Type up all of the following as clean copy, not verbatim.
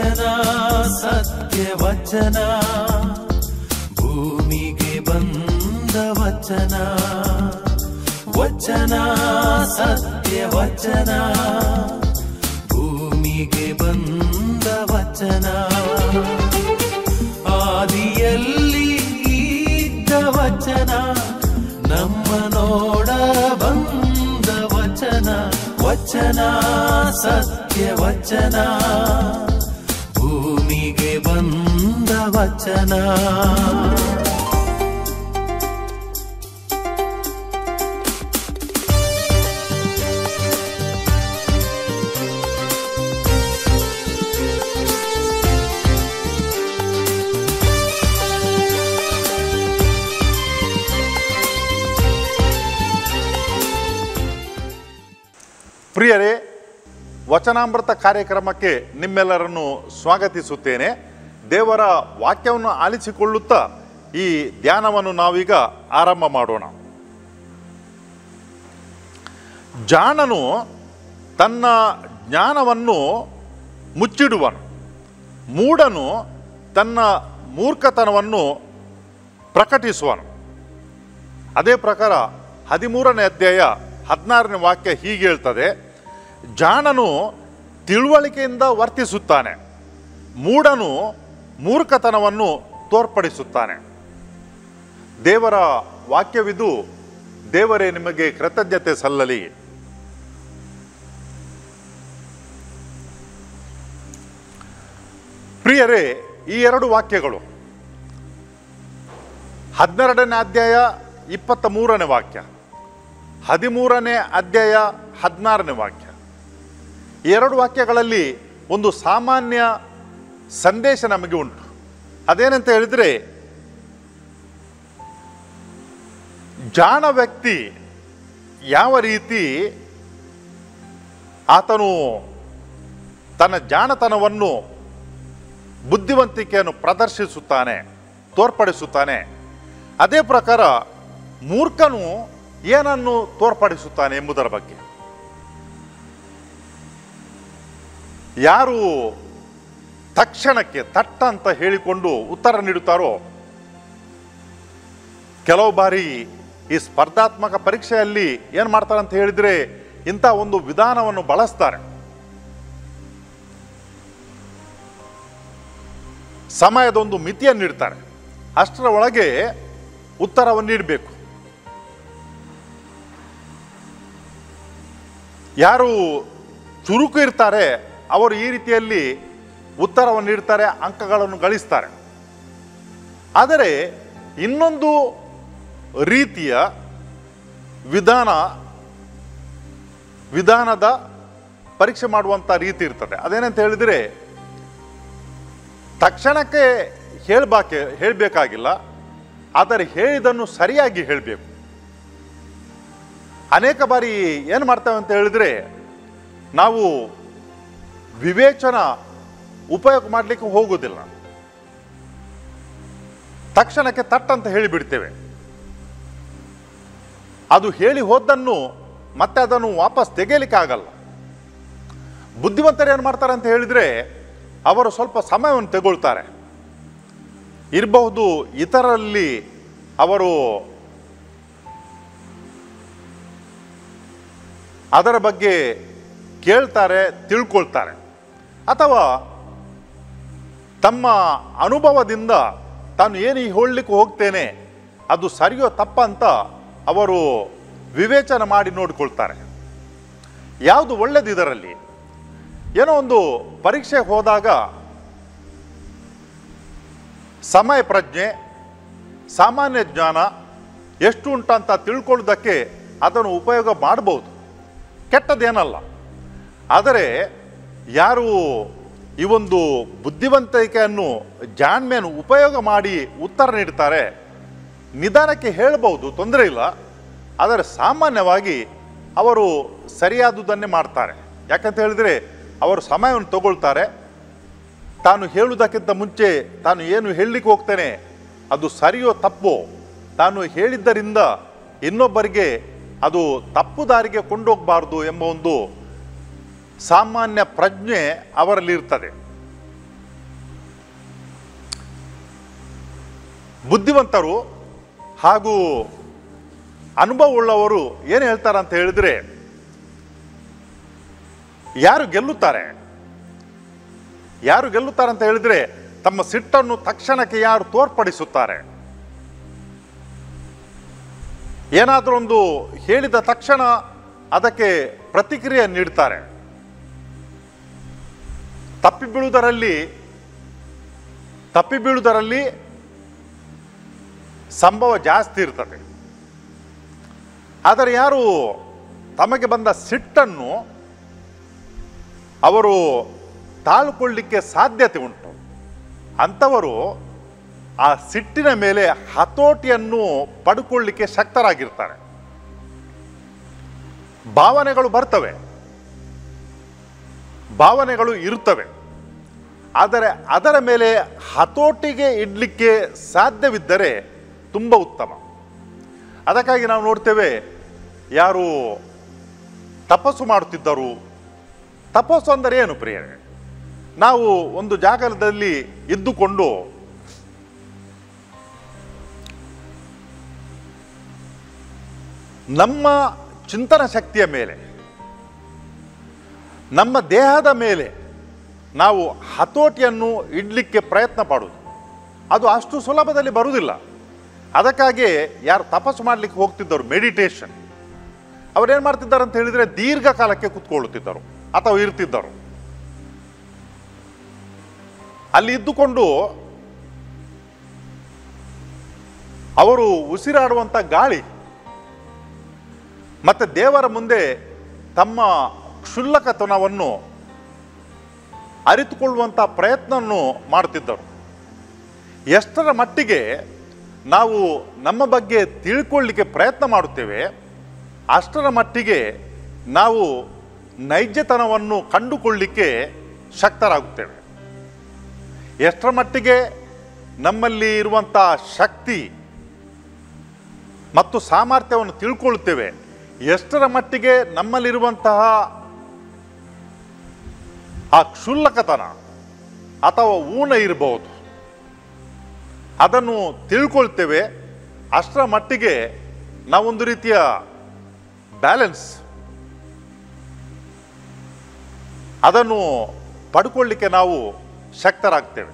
ವಚನ ಸತ್ಯ ವಚನ ಭೂಮಿಗೆ ಬಂದ ವಚನ ವಚನ ಸತ್ಯ ವಚನ ಭೂಮಿಗೆ ಬಂದ ವಚನ ಆದಿಯಲ್ಲಿ ಇದ್ದ ವಚನ ನಮ್ಮ ನೋಡ ಬಂದ ವಚನ ವಚನ ಸತ್ಯ ವಚನ ಭೂಮಿಗೆ ಬಂದ ವಚನ ಪ್ರಿಯರೇ, ವಚನಾಮೃತ ಕಾರ್ಯಕ್ರಮಕ್ಕೆ ನಿಮ್ಮೆಲ್ಲರನ್ನು ಸ್ವಾಗತಿಸುತ್ತೇನೆ. ದೇವರ ವಾಕ್ಯವನ್ನು ಆಲಿಸಿಕೊಳ್ಳುತ್ತಾ ಈ ಧ್ಯಾನವನ್ನು ನಾವೀಗ ಆರಂಭ ಮಾಡೋಣ. ಜಾಣನು ತನ್ನ ಜ್ಞಾನವನ್ನು ಮುಚ್ಚಿಡುವನು, ಮೂಢನು ತನ್ನ ಮೂರ್ಖತನವನ್ನು ಪ್ರಕಟಿಸುವನು. ಅದೇ ಪ್ರಕಾರ 13ನೇ ಅಧ್ಯಾಯ 16ನೇ ವಾಕ್ಯ ಹೀಗೆ ಹೇಳ್ತದೆ, ಜಾಣನು ತಿಳುವಳಿಕೆಯಿಂದ ವರ್ತಿಸುತ್ತಾನೆ, ಮೂಢನು ಮೂರ್ಖತನವನ್ನು ತೋರ್ಪಡಿಸುತ್ತಾನೆ. ದೇವರ ವಾಕ್ಯವಿದು. ದೇವರೇ ನಿಮಗೆ ಕೃತಜ್ಞತೆ ಸಲ್ಲಲಿ. ಪ್ರಿಯರೇ, ಈ ಎರಡು ವಾಕ್ಯಗಳು 12ನೇ ಅಧ್ಯಾಯ 23ನೇ ವಾಕ್ಯ, 13ನೇ ಅಧ್ಯಾಯ 16ನೇ ವಾಕ್ಯ, ಈ ಎರಡು ವಾಕ್ಯಗಳಲ್ಲಿ ಒಂದು ಸಾಮಾನ್ಯ ಸಂದೇಶ ನಮಗೆ ಉಂಟು. ಅದೇನಂತ ಹೇಳಿದರೆ, ಜಾಣ ವ್ಯಕ್ತಿ ಯಾವ ರೀತಿ ಆತನು ತನ್ನ ಜಾಣತನವನ್ನು ಬುದ್ಧಿವಂತಿಕೆಯನ್ನು ಪ್ರದರ್ಶಿಸುತ್ತಾನೆ, ತೋರ್ಪಡಿಸುತ್ತಾನೆ, ಅದೇ ಪ್ರಕಾರ ಮೂರ್ಖನು ಏನನ್ನು ತೋರ್ಪಡಿಸುತ್ತಾನೆ ಎಂಬುದರ ಬಗ್ಗೆ. ಯಾರು ತಕ್ಷಣಕ್ಕೆ ತಟ್ಟ ಅಂತ ಹೇಳಿಕೊಂಡು ಉತ್ತರ ನೀಡುತ್ತಾರೋ, ಕೆಲವು ಬಾರಿ ಈ ಸ್ಪರ್ಧಾತ್ಮಕ ಪರೀಕ್ಷೆಯಲ್ಲಿ ಏನು ಮಾಡ್ತಾರೆ ಅಂತ ಹೇಳಿದರೆ ಇಂಥ ಒಂದು ವಿಧಾನವನ್ನು ಬಳಸ್ತಾರೆ. ಸಮಯದೊಂದು ಮಿತಿಯನ್ನು ನೀಡ್ತಾರೆ, ಅಷ್ಟರ ಒಳಗೆ ಉತ್ತರವನ್ನು ನೀಡಬೇಕು. ಯಾರು ಚುರುಕು ಇರ್ತಾರೆ ಅವರು ಈ ರೀತಿಯಲ್ಲಿ ಉತ್ತರವನ್ನು ನೀಡ್ತಾರೆ, ಅಂಕಗಳನ್ನು ಗಳಿಸ್ತಾರೆ. ಆದರೆ ಇನ್ನೊಂದು ರೀತಿಯ ವಿಧಾನದ ಪರೀಕ್ಷೆ ಮಾಡುವಂಥ ರೀತಿ ಇರ್ತದೆ. ಅದೇನಂತ ಹೇಳಿದರೆ, ತಕ್ಷಣಕ್ಕೆ ಹೇಳಬೇಕಾಗಿಲ್ಲ, ಆದರೆ ಹೇಳಿದ್ದನ್ನು ಸರಿಯಾಗಿ ಹೇಳಬೇಕು. ಅನೇಕ ಬಾರಿ ಏನು ಮಾಡ್ತೇವೆ ಅಂತ ಹೇಳಿದರೆ, ನಾವು ವಿವೇಚನ ಉಪಯೋಗ ಮಾಡಲಿಕ್ಕೆ ಹೋಗೋದಿಲ್ಲ, ತಕ್ಷಣಕ್ಕೆ ತಟ್ಟಂತ ಹೇಳಿಬಿಡ್ತೇವೆ. ಅದು ಹೇಳಿ ಹೋದ್ದನ್ನು ಮತ್ತೆ ಅದನ್ನು ವಾಪಸ್ ತೆಗೆಯಲಿಕ್ಕೆ ಆಗಲ್ಲ. ಬುದ್ಧಿವಂತರು ಏನು ಮಾಡ್ತಾರೆ ಅಂತ ಹೇಳಿದರೆ, ಅವರು ಸ್ವಲ್ಪ ಸಮಯವನ್ನು ತಗೊಳ್ತಾರೆ. ಇರಬಹುದು ಇತರರಲ್ಲಿ ಅವರು ಅದರ ಬಗ್ಗೆ ಕೇಳ್ತಾರೆ, ತಿಳ್ಕೊಳ್ತಾರೆ, ಅಥವಾ ತಮ್ಮ ಅನುಭವದಿಂದ ತಾನು ಏನು ಹೇಳಲಿಕ್ಕೆ ಹೋಗ್ತೇನೆ ಅದು ಸರಿಯೋ ತಪ್ಪಂತ ಅವರು ವಿವೇಚನೆ ಮಾಡಿ ನೋಡಿಕೊಳ್ತಾರೆ. ಯಾವುದು ಒಳ್ಳೆಯದು ಇದರಲ್ಲಿ? ಏನೋ ಒಂದು ಪರೀಕ್ಷೆಗೆ ಹೋದಾಗ ಸಮಯ ಪ್ರಜ್ಞೆ, ಸಾಮಾನ್ಯ ಜ್ಞಾನ ಎಷ್ಟು ಉಂಟಂತ ತಿಳ್ಕೊಳ್ಳೋದಕ್ಕೆ ಅದನ್ನು ಉಪಯೋಗ ಮಾಡ್ಬೋದು, ಕೆಟ್ಟದೇನಲ್ಲ. ಆದರೆ ಯಾರು ಈ ಒಂದು ಬುದ್ಧಿವಂತಿಕೆಯನ್ನು ಜಾಣ್ಮೆಯನ್ನು ಉಪಯೋಗ ಮಾಡಿ ಉತ್ತರ ನೀಡ್ತಾರೆ, ನಿಧಾನಕ್ಕೆ ಹೇಳಬಹುದು, ತೊಂದರೆ ಇಲ್ಲ. ಆದರೆ ಸಾಮಾನ್ಯವಾಗಿ ಅವರು ಸರಿಯಾದುದನ್ನೇ ಮಾಡ್ತಾರೆ. ಯಾಕಂತ ಹೇಳಿದರೆ ಅವರು ಸಮಯವನ್ನು ತಗೊಳ್ತಾರೆ. ತಾನು ಹೇಳುವುದಕ್ಕಿಂತ ಮುಂಚೆ ತಾನು ಏನು ಹೇಳಲಿಕ್ಕೆ ಹೋಗ್ತೇನೆ ಅದು ಸರಿಯೋ ತಪ್ಪೋ, ತಾನು ಹೇಳಿದ್ದರಿಂದ ಇನ್ನೊಬ್ಬರಿಗೆ ಅದು ತಪ್ಪು ದಾರಿಗೆ ಕೊಂಡೋಗಬಾರ್ದು ಎಂಬ ಒಂದು ಸಾಮಾನ್ಯ ಪ್ರಜ್ಞೆ ಅವರಲ್ಲಿ ಇರ್ತದೆ. ಬುದ್ಧಿವಂತರು ಹಾಗೂ ಅನುಭವವುಳ್ಳವರು ಏನು ಹೇಳ್ತಾರೆ ಅಂತ ಹೇಳಿದ್ರೆ, ಯಾರು ಗೆಲ್ಲುತ್ತಾರೆ ಅಂತ ಹೇಳಿದ್ರೆ ತಮ್ಮ ಸಿಟ್ಟನ್ನು ತಕ್ಷಣಕ್ಕೆ ಯಾರು ತೋರ್ಪಡಿಸುತ್ತಾರೆ, ಏನಾದರೂ ಒಂದು ಹೇಳಿದ ತಕ್ಷಣ ಅದಕ್ಕೆ ಪ್ರತಿಕ್ರಿಯೆ ನೀಡ್ತಾರೆ, ತಪ್ಪಿ ಬೀಳುವುದರಲ್ಲಿ ಸಂಭವ ಜಾಸ್ತಿ ಇರ್ತದೆ. ಆದರೆ ಯಾರು ತಮಗೆ ಬಂದ ಸಿಟ್ಟನ್ನು ಅವರು ತಾಳ್ಕೊಳ್ಳಿಕ್ಕೆ ಸಾಧ್ಯತೆ ಉಂಟು, ಅಂಥವರು ಆ ಸಿಟ್ಟಿನ ಮೇಲೆ ಹತೋಟಿಯನ್ನು ಪಡ್ಕೊಳ್ಳಿಕ್ಕೆ ಶಕ್ತರಾಗಿರ್ತಾರೆ. ಭಾವನೆಗಳು ಬರ್ತವೆ, ಭಾವನೆಗಳು ಇರುತ್ತವೆ, ಆದರೆ ಅದರ ಮೇಲೆ ಹತೋಟಿಗೆ ಇಡಲಿಕ್ಕೆ ಸಾಧ್ಯವಿದ್ದರೆ ತುಂಬ ಉತ್ತಮ. ಅದಕ್ಕಾಗಿ ನಾವು ನೋಡ್ತೇವೆ, ಯಾರು ತಪಸ್ಸು ಮಾಡುತ್ತಿದ್ದರು, ತಪಸ್ಸು ಅಂದರೆ ಏನು ಪ್ರಿಯರೇ? ನಾವು ಒಂದು ಜಾಗದಲ್ಲಿ ಇದ್ದುಕೊಂಡು ನಮ್ಮ ಚಿಂತನ ಶಕ್ತಿಯ ಮೇಲೆ, ನಮ್ಮ ದೇಹದ ಮೇಲೆ ನಾವು ಹತೋಟಿಯನ್ನು ಇಡಲಿಕ್ಕೆ ಪ್ರಯತ್ನ ಪಡುವುದು, ಅದು ಅಷ್ಟು ಸುಲಭದಲ್ಲಿ ಬರುವುದಿಲ್ಲ. ಅದಕ್ಕಾಗಿ ಯಾರು ತಪಸ್ಸು ಮಾಡಲಿಕ್ಕೆ ಹೋಗ್ತಿದ್ದರು, ಮೆಡಿಟೇಷನ್, ಅವರೇನು ಮಾಡ್ತಿದ್ದಾರೆ ಅಂತ ಹೇಳಿದರೆ ದೀರ್ಘಕಾಲಕ್ಕೆ ಕೂತ್ಕೊಳ್ಳುತ್ತಿದ್ದರು ಅಥವಾ ಇರ್ತಿದ್ದರು. ಅಲ್ಲಿ ಇದ್ದುಕೊಂಡು ಅವರು ಉಸಿರಾಡುವಂಥ ಗಾಳಿ ಮತ್ತು ದೇವರ ಮುಂದೆ ತಮ್ಮ ಕ್ಷುಲ್ಲಕತನವನ್ನು ಅರಿತುಕೊಳ್ಳುವಂಥ ಪ್ರಯತ್ನವನ್ನು ಮಾಡುತ್ತಿದ್ದರು. ಎಷ್ಟರ ಮಟ್ಟಿಗೆ ನಾವು ನಮ್ಮ ಬಗ್ಗೆ ತಿಳ್ಕೊಳ್ಳಿಕ್ಕೆ ಪ್ರಯತ್ನ ಮಾಡುತ್ತೇವೆ, ಅಷ್ಟರ ಮಟ್ಟಿಗೆ ನಾವು ನೈಜತನವನ್ನು ಕಂಡುಕೊಳ್ಳಿಕ್ಕೆ ಶಕ್ತರಾಗುತ್ತೇವೆ. ಎಷ್ಟರ ಮಟ್ಟಿಗೆ ನಮ್ಮಲ್ಲಿ ಇರುವಂಥ ಶಕ್ತಿ ಮತ್ತು ಸಾಮರ್ಥ್ಯವನ್ನು ತಿಳ್ಕೊಳ್ಳುತ್ತೇವೆ, ಎಷ್ಟರ ಮಟ್ಟಿಗೆ ನಮ್ಮಲ್ಲಿರುವಂತಹ ಆ ಕ್ಷುಲ್ಲಕತನ ಅಥವಾ ಊನ ಇರಬಹುದು, ಅದನ್ನು ತಿಳ್ಕೊಳ್ತೇವೆ, ಅಷ್ಟರ ಮಟ್ಟಿಗೆ ನಾವೊಂದು ರೀತಿಯ ಬ್ಯಾಲೆನ್ಸ್ ಅದನ್ನು ಪಡ್ಕೊಳ್ಳಿಕ್ಕೆ ನಾವು ಶಕ್ತರಾಗ್ತೇವೆ.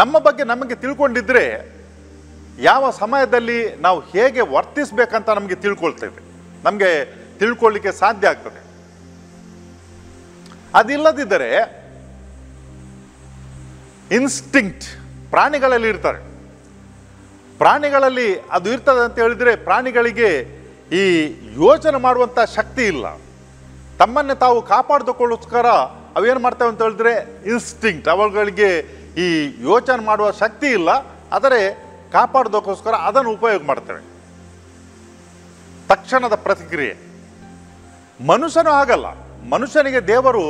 ನಮ್ಮ ಬಗ್ಗೆ ನಮಗೆ ತಿಳ್ಕೊಂಡಿದ್ರೆ ಯಾವ ಸಮಯದಲ್ಲಿ ನಾವು ಹೇಗೆ ವರ್ತಿಸಬೇಕಂತ ನಮಗೆ ತಿಳ್ಕೊಳ್ತೇವೆ, ನಮಗೆ ತಿಳ್ಕೊಳ್ಳಿಕ್ಕೆ ಸಾಧ್ಯ ಆಗ್ತದೆ. ಅದಿಲ್ಲದಿದ್ದರೆ ಇನ್ಸ್ಟಿಂಕ್ಟ್ ಪ್ರಾಣಿಗಳಲ್ಲಿ ಇರ್ತಾರೆ. ಪ್ರಾಣಿಗಳಲ್ಲಿ ಅದು ಇರ್ತದೆ ಅಂತ ಹೇಳಿದರೆ ಪ್ರಾಣಿಗಳಿಗೆ ಈ ಯೋಚನೆ ಮಾಡುವಂಥ ಶಕ್ತಿ ಇಲ್ಲ. ತಮ್ಮನ್ನೇ ತಾವು ಕಾಪಾಡಿಕೊಳ್ಳೋಸ್ಕರ ಅವೇನು ಮಾಡ್ತೇವೆ ಅಂತ ಹೇಳಿದ್ರೆ ಇನ್ಸ್ಟಿಂಕ್ಟ್, ಅವುಗಳಿಗೆ ಈ ಯೋಚನೆ ಮಾಡುವ ಶಕ್ತಿ ಇಲ್ಲ, ಆದರೆ ಕಾಪಾಡೋದಕ್ಕೋಸ್ಕರ ಅದನ್ನು ಉಪಯೋಗ ಮಾಡ್ತೇವೆ, ತಕ್ಷಣದ ಪ್ರತಿಕ್ರಿಯೆ. ಮನುಷ್ಯನೂ ಆಗಲ್ಲ, ಮನುಷ್ಯನಿಗೆ ದೇವರು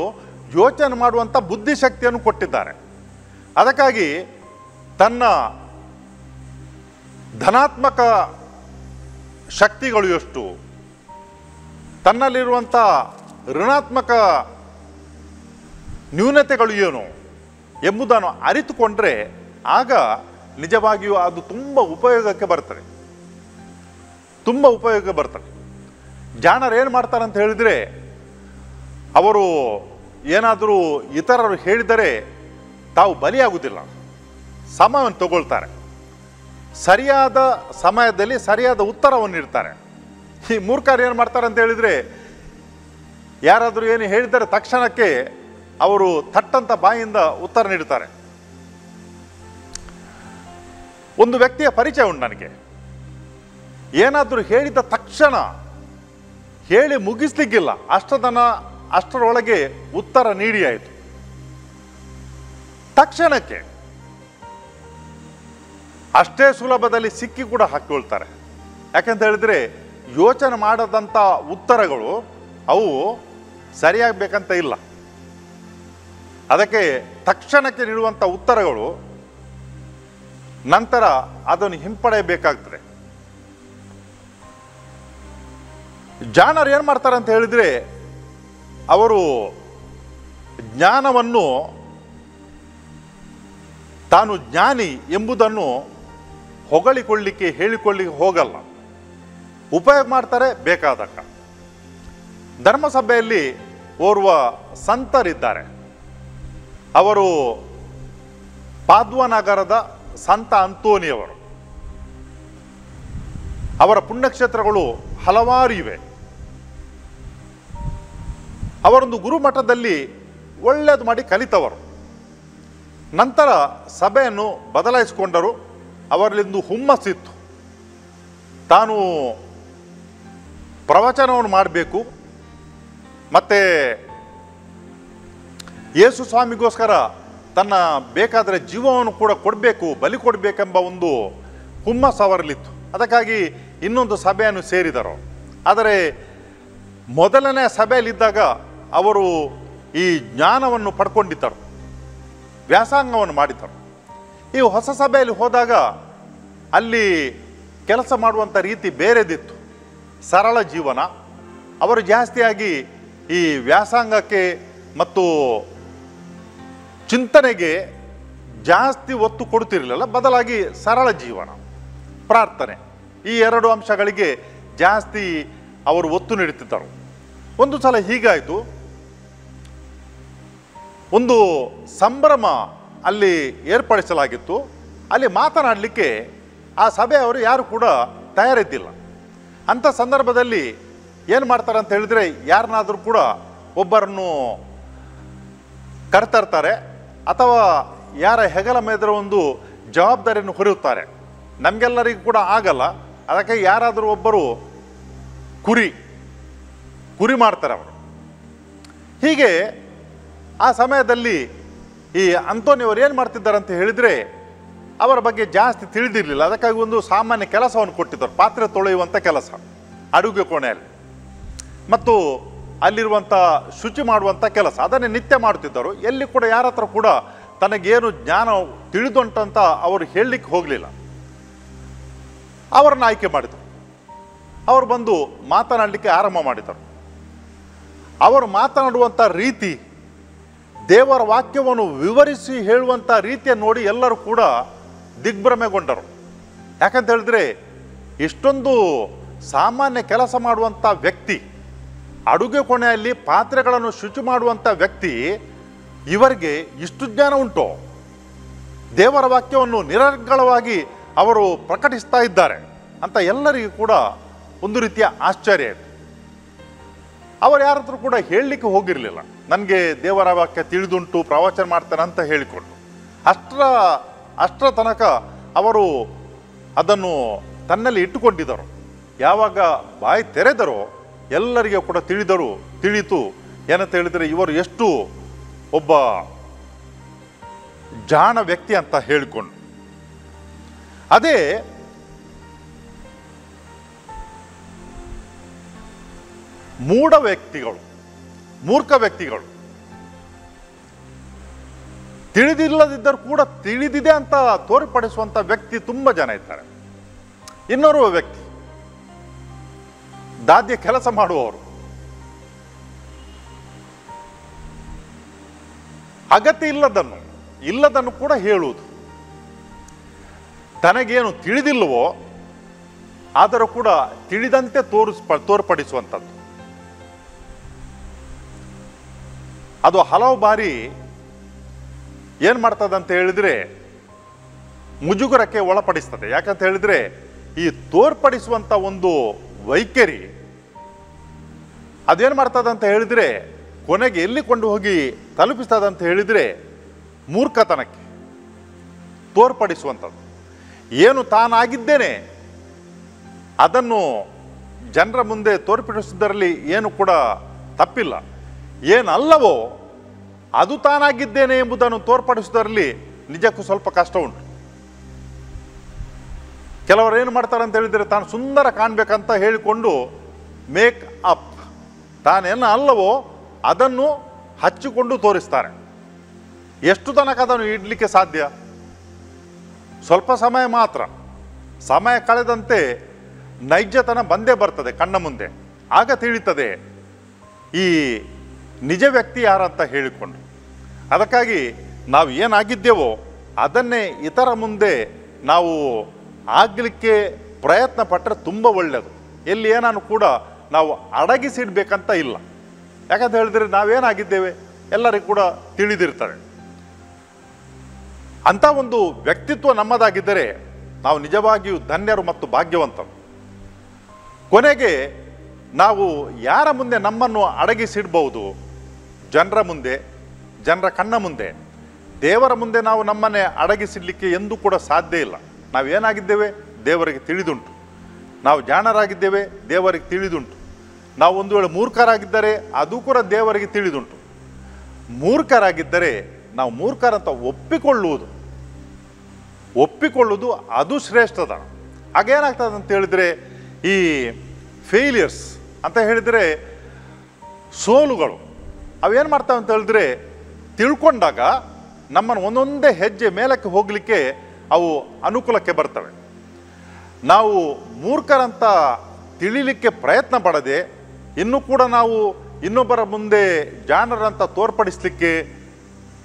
ಯೋಚನೆ ಮಾಡುವಂಥ ಬುದ್ಧಿಶಕ್ತಿಯನ್ನು ಕೊಟ್ಟಿದ್ದಾರೆ. ಅದಕ್ಕಾಗಿ ತನ್ನ ಧನಾತ್ಮಕ ಶಕ್ತಿಗಳು ಎಷ್ಟು, ತನ್ನಲ್ಲಿರುವಂಥ ಋಣಾತ್ಮಕ ನ್ಯೂನತೆಗಳು ಏನು ಎಂಬುದನ್ನು ಅರಿತುಕೊಂಡ್ರೆ ಆಗ ನಿಜವಾಗಿಯೂ ಅದು ತುಂಬ ಉಪಯೋಗಕ್ಕೆ ಬರ್ತದೆ, ತುಂಬ ಉಪಯೋಗ ಬರ್ತದೆ. ಜಾಣರು ಏನು ಮಾಡ್ತಾರೆ ಅಂತ ಹೇಳಿದರೆ, ಅವರು ಏನಾದರೂ ಇತರರು ಹೇಳಿದರೆ ತಾವು ಬಲಿಯಾಗುವುದಿಲ್ಲ, ಸಮಯವನ್ನು ತಗೊಳ್ತಾರೆ, ಸರಿಯಾದ ಸಮಯದಲ್ಲಿ ಸರಿಯಾದ ಉತ್ತರವನ್ನು ನೀಡ್ತಾರೆ. ಈ ಮೂರ್ಖರು ಏನು ಮಾಡ್ತಾರೆ ಅಂತ ಹೇಳಿದರೆ, ಯಾರಾದರೂ ಏನು ಹೇಳಿದರೆ ತಕ್ಷಣಕ್ಕೆ ಅವರು ಥಟ್ಟಂತ ಬಾಯಿಂದ ಉತ್ತರ ನೀಡ್ತಾರೆ. ಒಂದು ವ್ಯಕ್ತಿಯ ಪರಿಚಯ ಉಂಟು ನನಗೆ, ಏನಾದರೂ ಹೇಳಿದ ತಕ್ಷಣ ಹೇಳಿ ಮುಗಿಸ್ಲಿಕ್ಕಿಲ್ಲ, ಅಷ್ಟರೊಳಗೆ ಉತ್ತರ ನೀಡಿ ಆಯಿತು. ತಕ್ಷಣಕ್ಕೆ ಅಷ್ಟೇ ಸುಲಭದಲ್ಲಿ ಸಿಕ್ಕಿ ಕೂಡ ಹಾಕಿಕೊಳ್ತಾರೆ. ಯಾಕೆಂತ ಹೇಳಿದ್ರೆ ಯೋಚನೆ ಮಾಡದಂಥ ಉತ್ತರಗಳು ಅವು ಸರಿಯಾಗಬೇಕಂತ ಇಲ್ಲ. ಅದಕ್ಕೆ ತಕ್ಷಣಕ್ಕೆ ನೀಡುವಂಥ ಉತ್ತರಗಳು ನಂತರ ಅದನ್ನು ಹಿಂಪಡೆಯಬೇಕಾಗ್ತದೆ. ಜಾಣರು ಏನು ಮಾಡ್ತಾರೆ ಅಂತ ಹೇಳಿದರೆ, ಅವರು ಜ್ಞಾನವನ್ನು ತಾನು ಜ್ಞಾನಿ ಎಂಬುದನ್ನು ಹೊಗಳಿಕೊಳ್ಳಿಕ್ಕೆ ಹೇಳಿಕೊಳ್ಳಿಕ್ಕೆ ಹೋಗಲ್ಲ, ಉಪಯೋಗ ಮಾಡ್ತಾರೆ ಬೇಕಾದಾಗ. ಧರ್ಮಸಭೆಯಲ್ಲಿ ಓರ್ವ ಸಂತರಿದ್ದಾರೆ. ಅವರು ಪಾದ್ವನಗರದ ಸಂತ ಅಂತೋನಿಯವರು. ಅವರ ಪುಣ್ಯಕ್ಷೇತ್ರಗಳು ಹಲವಾರು ಇವೆ. ಅವರೊಂದು ಗುರುಮಠದಲ್ಲಿ ಒಳ್ಳೆಯದು ಮಾಡಿ ಕಲಿತವರು. ನಂತರ ಸಭೆಯನ್ನು ಬದಲಾಯಿಸಿಕೊಂಡರು. ಅವರಲ್ಲಿಂದು ಹುಮ್ಮಸ್ಸಿತ್ತು, ತಾನು ಪ್ರವಚನವನ್ನು ಮಾಡಬೇಕು, ಮತ್ತು ಯೇಸು ಸ್ವಾಮಿಗೋಸ್ಕರ ತನ್ನ ಬೇಕಾದರೆ ಜೀವವನ್ನು ಕೂಡ ಕೊಡಬೇಕು, ಬಲಿ ಕೊಡಬೇಕೆಂಬ ಒಂದು ಹುಮ್ಮಸ್ಸು ಅವರಲ್ಲಿತ್ತು. ಅದಕ್ಕಾಗಿ ಇನ್ನೊಂದು ಸಭೆಯನ್ನು ಸೇರಿದರು. ಆದರೆ ಮೊದಲನೇ ಸಭೆಯಲ್ಲಿದ್ದಾಗ ಅವರು ಈ ಜ್ಞಾನವನ್ನು ಪಡ್ಕೊಂಡಿದ್ದರು, ವ್ಯಾಸಂಗವನ್ನು ಮಾಡಿದ್ದರು. ಈ ಹೊಸ ಸಭೆಯಲ್ಲಿ ಹೋದಾಗ ಅಲ್ಲಿ ಕೆಲಸ ಮಾಡುವಂಥ ರೀತಿ ಬೇರೆದಿತ್ತು, ಸರಳ ಜೀವನ. ಅವರು ಜಾಸ್ತಿಯಾಗಿ ಈ ವ್ಯಾಸಂಗಕ್ಕೆ ಮತ್ತು ಚಿಂತನೆಗೆ ಜಾಸ್ತಿ ಒತ್ತು ಕೊಡ್ತಿರಲಿಲ್ಲ. ಬದಲಾಗಿ ಸರಳ ಜೀವನ, ಪ್ರಾರ್ಥನೆ, ಈ ಎರಡು ಅಂಶಗಳಿಗೆ ಜಾಸ್ತಿ ಅವರು ಒತ್ತು ನೀಡುತ್ತಿದ್ದರು. ಒಂದು ಸಲ ಹೀಗಾಯಿತು, ಒಂದು ಸಂಭ್ರಮ ಅಲ್ಲಿ ಏರ್ಪಡಿಸಲಾಗಿತ್ತು. ಅಲ್ಲಿ ಮಾತನಾಡಲಿಕ್ಕೆ ಆ ಸಭೆಯವರು ಯಾರು ಕೂಡ ತಯಾರಿದ್ದಿಲ್ಲ. ಅಂಥ ಸಂದರ್ಭದಲ್ಲಿ ಏನು ಮಾಡ್ತಾರೆ ಅಂತ ಹೇಳಿದರೆ, ಯಾರನ್ನಾದರೂ ಕೂಡ ಒಬ್ಬರನ್ನು ಕರೆತರ್ತಾರೆ ಅಥವಾ ಯಾರ ಹೆಗಲ ಮೇಲೆ ಒಂದು ಜವಾಬ್ದಾರಿಯನ್ನು ಹೊರೆಯುತ್ತಾರೆ. ನಮಗೆಲ್ಲರಿಗೂ ಕೂಡ ಆಗಲ್ಲ, ಅದಕ್ಕೆ ಯಾರಾದರೂ ಒಬ್ಬರು ಕುರಿ ಮಾಡ್ತಾರೆ ಅವರು. ಹೀಗೆ ಆ ಸಮಯದಲ್ಲಿ ಈ ಅಂತೋನಿಯವರು ಏನು ಮಾಡ್ತಿದ್ದಾರೆ ಅಂತ ಹೇಳಿದರೆ, ಅವರ ಬಗ್ಗೆ ಜಾಸ್ತಿ ತಿಳಿದಿರಲಿಲ್ಲ. ಅದಕ್ಕಾಗಿ ಒಂದು ಸಾಮಾನ್ಯ ಕೆಲಸವನ್ನು ಕೊಟ್ಟಿದ್ದರು, ಪಾತ್ರೆ ತೊಳೆಯುವಂಥ ಕೆಲಸ ಅಡುಗೆ ಕೋಣೆಯಲ್ಲಿ, ಮತ್ತು ಅಲ್ಲಿರುವಂಥ ಶುಚಿ ಮಾಡುವಂಥ ಕೆಲಸ, ಅದನ್ನೇ ನಿತ್ಯ ಮಾಡುತ್ತಿದ್ದರು. ಎಲ್ಲಿ ಕೂಡ ಯಾರ ಹತ್ರ ಕೂಡ ತನಗೇನು ಜ್ಞಾನ ತಿಳಿದುಂಟಂತ ಅವರು ಹೇಳಲಿಕ್ಕೆ ಹೋಗಲಿಲ್ಲ. ಅವರನ್ನು ಆಯ್ಕೆ ಮಾಡಿದರು. ಅವರು ಬಂದು ಮಾತನಾಡಲಿಕ್ಕೆ ಆರಂಭ ಮಾಡಿದರು. ಅವರು ಮಾತನಾಡುವಂಥ ರೀತಿ, ದೇವರ ವಾಕ್ಯವನ್ನು ವಿವರಿಸಿ ಹೇಳುವಂಥ ರೀತಿಯನ್ನು ನೋಡಿ ಎಲ್ಲರೂ ಕೂಡ ದಿಗ್ಭ್ರಮೆಗೊಂಡರು. ಯಾಕಂತ ಹೇಳಿದ್ರೆ, ಇಷ್ಟೊಂದು ಸಾಮಾನ್ಯ ಕೆಲಸ ಮಾಡುವಂಥ ವ್ಯಕ್ತಿ, ಅಡುಗೆ ಕೋಣೆಯಲ್ಲಿ ಪಾತ್ರೆಗಳನ್ನು ಶುಚಿ ಮಾಡುವಂಥ ವ್ಯಕ್ತಿ, ಇವರಿಗೆ ಇಷ್ಟು ಜ್ಞಾನ ಉಂಟು? ದೇವರ ವಾಕ್ಯವನ್ನು ನಿರರ್ಗಳವಾಗಿ ಅವರು ಪ್ರಕಟಿಸ್ತಾ ಇದ್ದಾರೆ ಅಂತ ಎಲ್ಲರಿಗೂ ಕೂಡ ಒಂದು ರೀತಿಯ ಆಶ್ಚರ್ಯ ಆಯಿತು. ಅವರು ಯಾರತ್ರ ಕೂಡ ಹೇಳಲಿಕ್ಕೆ ಹೋಗಿರಲಿಲ್ಲ, ನನಗೆ ದೇವರ ವಾಕ್ಯ ತಿಳಿದುಂಟು, ಪ್ರವಚನ ಮಾಡ್ತಾನೆ ಅಂತ ಹೇಳಿಕೊಂಡು. ಅಷ್ಟರ ತನಕ ಅವರು ಅದನ್ನು ತನ್ನಲ್ಲಿ ಇಟ್ಟುಕೊಂಡಿದ್ದರು. ಯಾವಾಗ ಬಾಯಿ ತೆರೆದರೋ ಎಲ್ಲರಿಗೆ ಕೂಡ ತಿಳಿಯಿತು ಏನಂತ ಹೇಳಿದರೆ, ಇವರು ಎಷ್ಟು ಒಬ್ಬ ಜಾಣ ವ್ಯಕ್ತಿ ಅಂತ ಹೇಳಿಕೊಂಡು. ಅದೇ ಮೂರ್ಖ ವ್ಯಕ್ತಿಗಳು ತಿಳಿದಿಲ್ಲದಿದ್ದರೂ ಕೂಡ ತಿಳಿದಿದೆ ಅಂತ ತೋರ್ಪಡಿಸುವಂಥ ವ್ಯಕ್ತಿ ತುಂಬ ಜನ ಇದ್ದಾರೆ. ಇನ್ನೋರ್ವ ವ್ಯಕ್ತಿ ದಾದ್ಯ ಕೆಲಸ ಮಾಡುವವರು, ಅಗತ್ಯ ಇಲ್ಲದನ್ನು ಕೂಡ ಹೇಳುವುದು. ತನಗೇನು ತಿಳಿದಿಲ್ಲವೋ ಆದರೂ ಕೂಡ ತಿಳಿದಂತೆ ತೋರ್ಪಡಿಸುವಂಥದ್ದು. ಅದು ಹಲವು ಬಾರಿ ಏನು ಮಾಡ್ತದಂತ ಹೇಳಿದರೆ ಮುಜುಗರಕ್ಕೆ ಒಳಪಡಿಸ್ತದೆ. ಯಾಕಂತ ಹೇಳಿದರೆ, ಈ ತೋರ್ಪಡಿಸುವಂಥ ಒಂದು ವೈಖರಿ ಅದೇನು ಮಾಡ್ತದಂತ ಹೇಳಿದರೆ, ಕೊನೆಗೆ ಎಲ್ಲಿ ಕೊಂಡು ಹೋಗಿ ತಲುಪಿಸ್ತದಂತ ಹೇಳಿದರೆ ಮೂರ್ಖತನಕ್ಕೆ ತೋರ್ಪಡಿಸುವಂಥದ್ದು. ಏನು ತಾನಾಗಿದ್ದೇನೆ ಅದನ್ನು ಜನರ ಮುಂದೆ ತೋರ್ಪಡಿಸುವುದರಲ್ಲಿ ಏನು ಕೂಡ ತಪ್ಪಿಲ್ಲ. ಏನಲ್ಲವೋ ಅದು ತಾನಾಗಿದ್ದೇನೆ ಎಂಬುದನ್ನು ತೋರ್ಪಡಿಸುವುದರಲ್ಲಿ ನಿಜಕ್ಕೂ ಸ್ವಲ್ಪ ಕಷ್ಟ ಉಂಟು. ಕೆಲವರು ಏನು ಮಾಡ್ತಾರೆ ಅಂತ ಹೇಳಿದರೆ, ತಾನು ಸುಂದರ ಕಾಣಬೇಕಂತ ಹೇಳಿಕೊಂಡು ಮೇಕ್ ಅಪ್, ತಾನೇನು ಅಲ್ಲವೋ ಅದನ್ನು ಹಚ್ಚಿಕೊಂಡು ತೋರಿಸ್ತಾರೆ. ಎಷ್ಟು ತನಕ ಅದನ್ನು ಇಡಲಿಕ್ಕೆ ಸಾಧ್ಯ? ಸ್ವಲ್ಪ ಸಮಯ ಮಾತ್ರ. ಸಮಯ ಕಳೆದಂತೆ ನೈಜತನ ಬಂದೇ ಬರ್ತದೆ ಕಣ್ಣ ಮುಂದೆ. ಆಗ ತಿಳಿಯುತ್ತದೆ ಈ ನಿಜ ವ್ಯಕ್ತಿ ಯಾರಂತ ಹೇಳಿಕೊಂಡು. ಅದಕ್ಕಾಗಿ ನಾವು ಏನಾಗಿದ್ದೇವೋ ಅದನ್ನೇ ಇತರ ಮುಂದೆ ನಾವು ಆಗಲಿಕ್ಕೆ ಪ್ರಯತ್ನ ಪಟ್ಟರೆ ತುಂಬ ಒಳ್ಳೆಯದು. ಎಲ್ಲಿ ಏನಾನು ಕೂಡ ನಾವು ಅಡಗಿಸಿಡ್ಬೇಕಂತ ಇಲ್ಲ. ಯಾಕಂತ ಹೇಳಿದ್ರೆ ನಾವೇನಾಗಿದ್ದೇವೆ ಎಲ್ಲರಿಗೂ ಕೂಡ ತಿಳಿದಿರ್ತಾರೆ. ಅಂಥ ಒಂದು ವ್ಯಕ್ತಿತ್ವ ನಮ್ಮದಾಗಿದ್ದರೆ ನಾವು ನಿಜವಾಗಿಯೂ ಧನ್ಯರು ಮತ್ತು ಭಾಗ್ಯವಂತರು. ಕೊನೆಗೆ ನಾವು ಯಾರ ಮುಂದೆ ನಮ್ಮನ್ನು ಅಡಗಿಸಿಡ್ಬೋದು? ಜನರ ಮುಂದೆ, ಜನರ ಕಣ್ಣ ಮುಂದೆ. ದೇವರ ಮುಂದೆ ನಾವು ನಮ್ಮನ್ನೇ ಅಡಗಿಸಿಡ್ಲಿಕ್ಕೆ ಎಂದೂ ಕೂಡ ಸಾಧ್ಯ ಇಲ್ಲ. ನಾವೇನಾಗಿದ್ದೇವೆ ದೇವರಿಗೆ ತಿಳಿದುಂಟು. ನಾವು ಜಾಣರಾಗಿದ್ದೇವೆ ದೇವರಿಗೆ ತಿಳಿದುಂಟು. ನಾವು ಒಂದು ವೇಳೆ ಮೂರ್ಖರಾಗಿದ್ದರೆ ಅದು ಕೂಡ ದೇವರಿಗೆ ತಿಳಿದುಂಟು. ಮೂರ್ಖರಾಗಿದ್ದರೆ ನಾವು ಮೂರ್ಖರಂತ ಒಪ್ಪಿಕೊಳ್ಳುವುದು ಅದು ಶ್ರೇಷ್ಠದ. ಹಾಗೇನಾಗ್ತದೆ ಅಂತ ಹೇಳಿದರೆ ಈ ಫೇಲಿಯರ್ಸ್ ಅಂತ ಹೇಳಿದರೆ ಸೋಲುಗಳು ಅವೇನು ಮಾಡ್ತಾವೆ ಅಂತ ಹೇಳಿದ್ರೆ ತಿಳ್ಕೊಂಡಾಗ ನಮ್ಮನ್ನು ಒಂದೊಂದೇ ಹೆಜ್ಜೆ ಮೇಲಕ್ಕೆ ಹೋಗಲಿಕ್ಕೆ ಅವು ಅನುಕೂಲಕ್ಕೆ ಬರ್ತವೆ. ನಾವು ಮೂರ್ಖರಂತ ತಿಳಿಲಿಕ್ಕೆ ಪ್ರಯತ್ನ ಪಡದೆ ಇನ್ನೂ ಕೂಡ ನಾವು ಇನ್ನೊಬ್ಬರ ಮುಂದೆ ಜಾಣರಂತ ತೋರ್ಪಡಿಸಲಿಕ್ಕೆ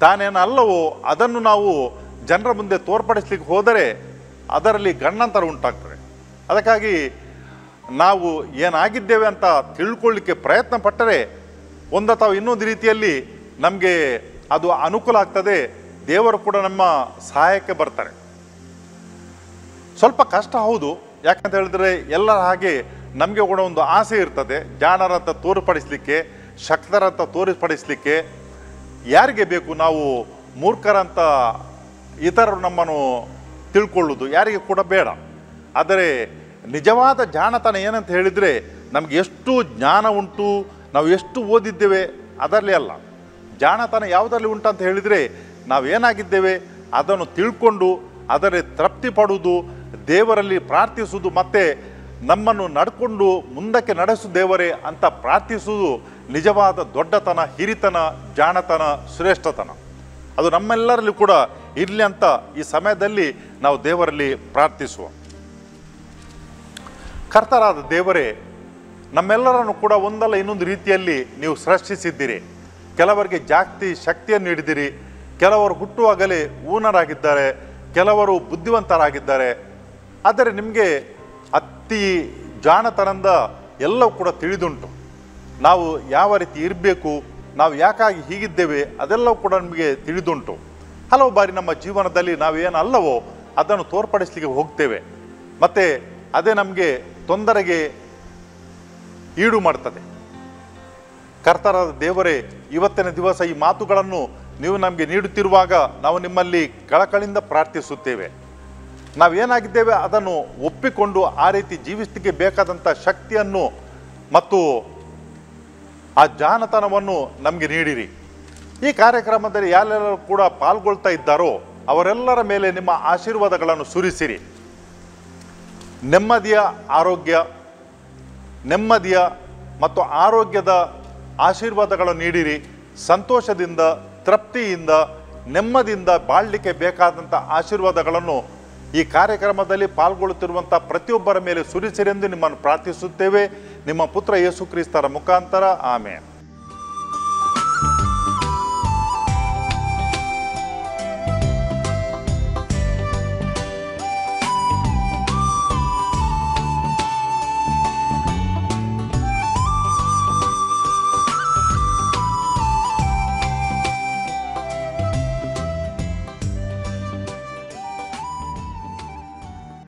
ತಾನೇನಲ್ಲವೋ ಅದನ್ನು ನಾವು ಜನರ ಮುಂದೆ ತೋರ್ಪಡಿಸ್ಲಿಕ್ಕೆ ಹೋದರೆ ಅದರಲ್ಲಿ ಗಂಡಾಂತರ ಉಂಟಾಗ್ತದೆ. ಅದಕ್ಕಾಗಿ ನಾವು ಏನಾಗಿದ್ದೇವೆ ಅಂತ ತಿಳ್ಕೊಳ್ಳಿಕ್ಕೆ ಪ್ರಯತ್ನ ಪಟ್ಟರೆ ಒಂದು ಅಥವಾ ಇನ್ನೊಂದು ರೀತಿಯಲ್ಲಿ ನಮಗೆ ಅದು ಅನುಕೂಲ ಆಗ್ತದೆ. ದೇವರು ಕೂಡ ನಮ್ಮ ಸಹಾಯಕ್ಕೆ ಬರ್ತಾರೆ. ಸ್ವಲ್ಪ ಕಷ್ಟ ಹೌದು. ಯಾಕಂತ ಹೇಳಿದ್ರೆ ಎಲ್ಲರ ಹಾಗೆ ನಮಗೆ ಕೂಡ ಒಂದು ಆಸೆ ಇರ್ತದೆ, ಜಾಣರಂತ ತೋರ್ಪಡಿಸಲಿಕ್ಕೆ, ಶಕ್ತರಂತ ತೋರ್ಪಡಿಸಲಿಕ್ಕೆ. ಯಾರಿಗೆ ಬೇಕು ನಾವು ಮೂರ್ಖರಂತ ಇತರರು ನಮ್ಮನ್ನು ತಿಳ್ಕೊಳ್ಳೋದು? ಯಾರಿಗೆ ಕೂಡ ಬೇಡ. ಆದರೆ ನಿಜವಾದ ಜಾಣತನ ಏನಂತ ಹೇಳಿದರೆ ನಮಗೆ ಎಷ್ಟು ಜ್ಞಾನ ಉಂಟು, ನಾವು ಎಷ್ಟು ಓದಿದ್ದೇವೆ ಅದರಲ್ಲಿ ಅಲ್ಲ. ಜಾಣತನ ಯಾವುದರಲ್ಲಿ ಉಂಟಂತ ಹೇಳಿದರೆ ನಾವೇನಾಗಿದ್ದೇವೆ ಅದನ್ನು ತಿಳ್ಕೊಂಡು ಅದರಲ್ಲಿ ತೃಪ್ತಿ ಪಡುವುದು, ದೇವರಲ್ಲಿ ಪ್ರಾರ್ಥಿಸುವುದು, ಮತ್ತು ನಮ್ಮನ್ನು ನಡ್ಕೊಂಡು ಮುಂದಕ್ಕೆ ನಡೆಸು ದೇವರೇ ಅಂತ ಪ್ರಾರ್ಥಿಸುವುದು ನಿಜವಾದ ದೊಡ್ಡತನ, ಹಿರಿತನ, ಜಾಣತನ, ಶ್ರೇಷ್ಠತನ. ಅದು ನಮ್ಮೆಲ್ಲರಲ್ಲಿ ಕೂಡ ಇರಲಿ ಅಂತ ಈ ಸಮಯದಲ್ಲಿ ನಾವು ದೇವರಲ್ಲಿ ಪ್ರಾರ್ಥಿಸುವ. ಕರ್ತರಾದ ದೇವರೇ, ನಮ್ಮೆಲ್ಲರನ್ನು ಕೂಡ ಒಂದಲ್ಲ ಇನ್ನೊಂದು ರೀತಿಯಲ್ಲಿ ನೀವು ಸೃಷ್ಟಿಸಿದ್ದೀರಿ. ಕೆಲವರಿಗೆ ಜಾಸ್ತಿ ಶಕ್ತಿಯನ್ನು ನೀಡಿದಿರಿ, ಕೆಲವರು ಹುಟ್ಟುವಾಗಲೇ ಊನರಾಗಿದ್ದಾರೆ, ಕೆಲವರು ಬುದ್ಧಿವಂತರಾಗಿದ್ದಾರೆ. ಆದರೆ ನಿಮಗೆ ಅತಿ ಜಾಣತನದಿಂದ ಎಲ್ಲವೂ ಕೂಡ ತಿಳಿದುಂಟು. ನಾವು ಯಾವ ರೀತಿ ಇರಬೇಕು, ನಾವು ಯಾಕಾಗಿ ಹೀಗಿದ್ದೇವೆ ಅದೆಲ್ಲವೂ ಕೂಡ ನಮಗೆ ತಿಳಿದುಂಟು. ಹಲವು ಬಾರಿ ನಮ್ಮ ಜೀವನದಲ್ಲಿ ನಾವೇನಲ್ಲವೋ ಅದನ್ನು ತೋರ್ಪಡಿಸಲಿಕ್ಕೆ ಹೋಗ್ತೇವೆ, ಮತ್ತು ಅದೇ ನಮಗೆ ತೊಂದರೆಗೆ ಈಡು ಮಾಡ್ತದೆ. ಕರ್ತರಾದ ದೇವರೇ, ಇವತ್ತಿನ ದಿವಸ ಈ ಮಾತುಗಳನ್ನು ನೀವು ನಮಗೆ ನೀಡುತ್ತಿರುವಾಗ ನಾವು ನಿಮ್ಮಲ್ಲಿ ಕಳಕಳಿಂದ ಪ್ರಾರ್ಥಿಸುತ್ತೇವೆ. ನಾವೇನಾಗಿದ್ದೇವೆ ಅದನ್ನು ಒಪ್ಪಿಕೊಂಡು ಆ ರೀತಿ ಜೀವಿಸಲಿಕ್ಕೆ ಬೇಕಾದಂಥ ಶಕ್ತಿಯನ್ನು ಮತ್ತು ಆ ಜಾಣತನವನ್ನು ನಮಗೆ ನೀಡಿರಿ. ಈ ಕಾರ್ಯಕ್ರಮದಲ್ಲಿ ಯಾರೆಲ್ಲರೂ ಕೂಡ ಪಾಲ್ಗೊಳ್ತಾ ಇದ್ದಾರೋ ಅವರೆಲ್ಲರ ಮೇಲೆ ನಿಮ್ಮ ಆಶೀರ್ವಾದಗಳನ್ನು ಸುರಿಸಿರಿ. ನೆಮ್ಮದಿಯ ಮತ್ತು ಆರೋಗ್ಯದ ಆಶೀರ್ವಾದಗಳನ್ನು ನೀಡಿರಿ. ಸಂತೋಷದಿಂದ, ತೃಪ್ತಿಯಿಂದ, ನೆಮ್ಮದಿಯಿಂದ ಬಾಳಲಿಕ್ಕೆ ಬೇಕಾದಂಥ ಆಶೀರ್ವಾದಗಳನ್ನು ಈ ಕಾರ್ಯಕ್ರಮದಲ್ಲಿ ಪಾಲ್ಗೊಳ್ಳುತ್ತಿರುವಂಥ ಪ್ರತಿಯೊಬ್ಬರ ಮೇಲೆ ಸುರಿಸಿರೆಂದು ನಿಮ್ಮನ್ನು ಪ್ರಾರ್ಥಿಸುತ್ತೇವೆ. ನಿಮ್ಮ ಪುತ್ರ ಯೇಸು ಕ್ರಿಸ್ತರ ಮುಖಾಂತರ, ಆಮೆನ್.